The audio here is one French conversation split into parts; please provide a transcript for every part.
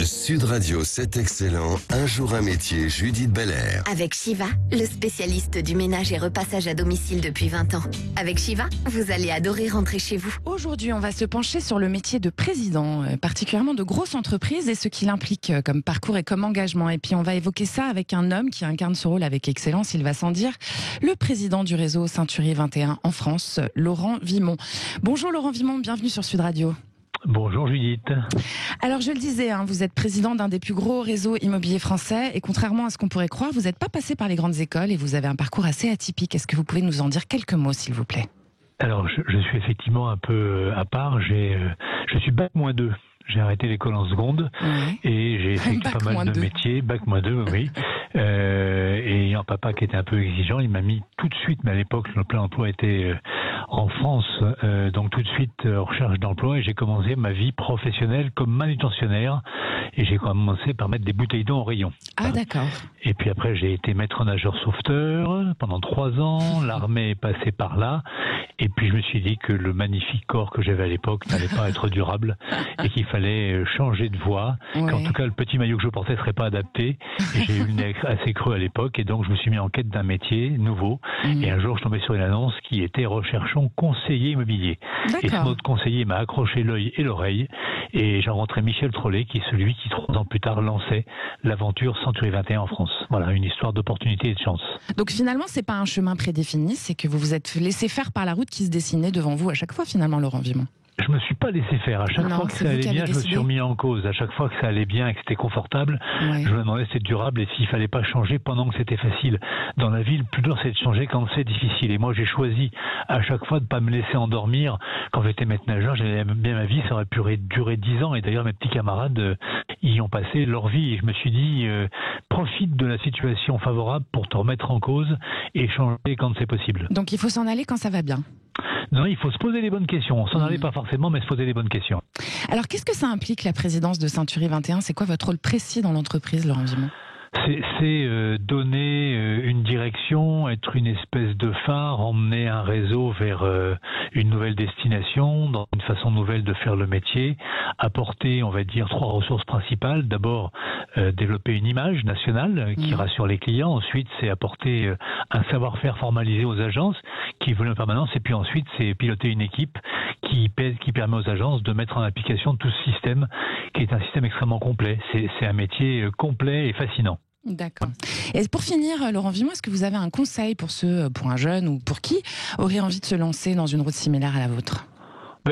Sud Radio, c'est excellent. Un jour un métier, Judith Belair. Avec Shiva, le spécialiste du ménage et repassage à domicile depuis 20 ans. Avec Shiva, vous allez adorer rentrer chez vous. Aujourd'hui, on va se pencher sur le métier de président, particulièrement de grosses entreprises et ce qu'il implique comme parcours et comme engagement. Et puis on va évoquer ça avec un homme qui incarne ce rôle avec excellence, il va sans dire, le président du réseau Century 21 en France, Laurent Vimont. Bonjour Laurent Vimont, bienvenue sur Sud Radio. Bonjour Judith. Alors je le disais, vous êtes président d'un des plus gros réseaux immobiliers français et contrairement à ce qu'on pourrait croire, vous n'êtes pas passé par les grandes écoles et vous avez un parcours assez atypique. Est-ce que vous pouvez nous en dire quelques mots s'il vous plaît ? Alors je suis effectivement un peu à part, je suis Bac-2. J'ai arrêté l'école en seconde et j'ai effectué pas mal de métiers, Bac-2, oui. Et un papa qui était un peu exigeant, il m'a mis tout de suite, mais à l'époque le plein emploi était en France, donc tout de suite en recherche d'emploi et j'ai commencé ma vie professionnelle comme manutentionnaire et j'ai commencé par mettre des bouteilles d'eau en rayon. Ah d'accord. Et puis après j'ai été maître nageur sauveteur pendant 3 ans, l'armée est passée par là et puis je me suis dit que le magnifique corps que j'avais à l'époque n'allait pas être durable et qu'il fallait changer de voie, qu'en tout cas le petit maillot que je portais serait pas adapté et j'ai eu le nez assez creux à l'époque et donc je me suis mis en quête d'un métier nouveau et un jour je tombais sur une annonce qui était recherchons conseiller immobilier. Et ce mot de conseiller m'a accroché l'œil et l'oreille et j'ai rencontré Michel Trollet qui est celui qui 3 ans plus tard lançait l'aventure Century 21 en France. Voilà, une histoire d'opportunité et de chance. Donc finalement c'est pas un chemin prédéfini, c'est que vous vous êtes laissé faire par la route qui se dessinait devant vous à chaque fois finalement Laurent Vimont. Je me suis pas laissé faire. À chaque fois que ça allait bien, je me suis remis en cause. À chaque fois que ça allait bien et que c'était confortable, je me demandais si c'était durable et s'il fallait pas changer pendant que c'était facile. Dans la vie, le plus dur, c'est de changer quand c'est difficile. Et moi, j'ai choisi à chaque fois de pas me laisser endormir. Quand j'étais maître nageur, j'aimais bien ma vie. Ça aurait pu durer 10 ans. Et d'ailleurs, mes petits camarades y ont passé leur vie. Et je me suis dit, profite de la situation favorable pour te remettre en cause et changer quand c'est possible. Donc il faut s'en aller quand ça va bien. Non, il faut se poser les bonnes questions. On s'en allait pas forcément, mais se poser les bonnes questions. Alors, qu'est-ce que ça implique, la présidence de Century 21 ? C'est quoi votre rôle précis dans l'entreprise, Laurent Vimont ? C'est donner une direction, être une espèce de phare, emmener un réseau vers une nouvelle destination, dans une façon nouvelle de faire le métier, apporter, on va dire, 3 ressources principales. D'abord, développer une image nationale qui rassure les clients. Ensuite, c'est apporter un savoir-faire formalisé aux agences qui veulent en permanence. Et puis ensuite, c'est piloter une équipe qui permet aux agences de mettre en application tout ce système, qui est un système extrêmement complet. C'est un métier complet et fascinant. D'accord. Et pour finir, Laurent Vimont, est-ce que vous avez un conseil pour un jeune ou pour qui aurait envie de se lancer dans une route similaire à la vôtre ?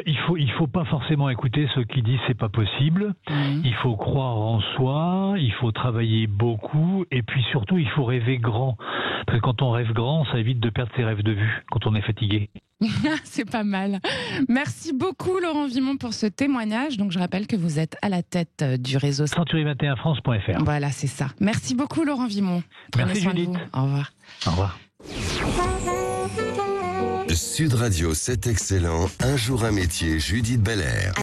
Il faut pas forcément écouter ceux qui disent c'est pas possible. Il faut croire en soi, il faut travailler beaucoup et puis surtout il faut rêver grand. Parce que quand on rêve grand, ça évite de perdre ses rêves de vue quand on est fatigué. C'est pas mal. Merci beaucoup Laurent Vimont pour ce témoignage. Donc je rappelle que vous êtes à la tête du réseau Century21France.fr. Voilà, c'est ça. Merci beaucoup Laurent Vimont. Merci Judith. Au revoir. Au revoir. Sud Radio, c'est excellent. Un jour un métier, Judith Belair.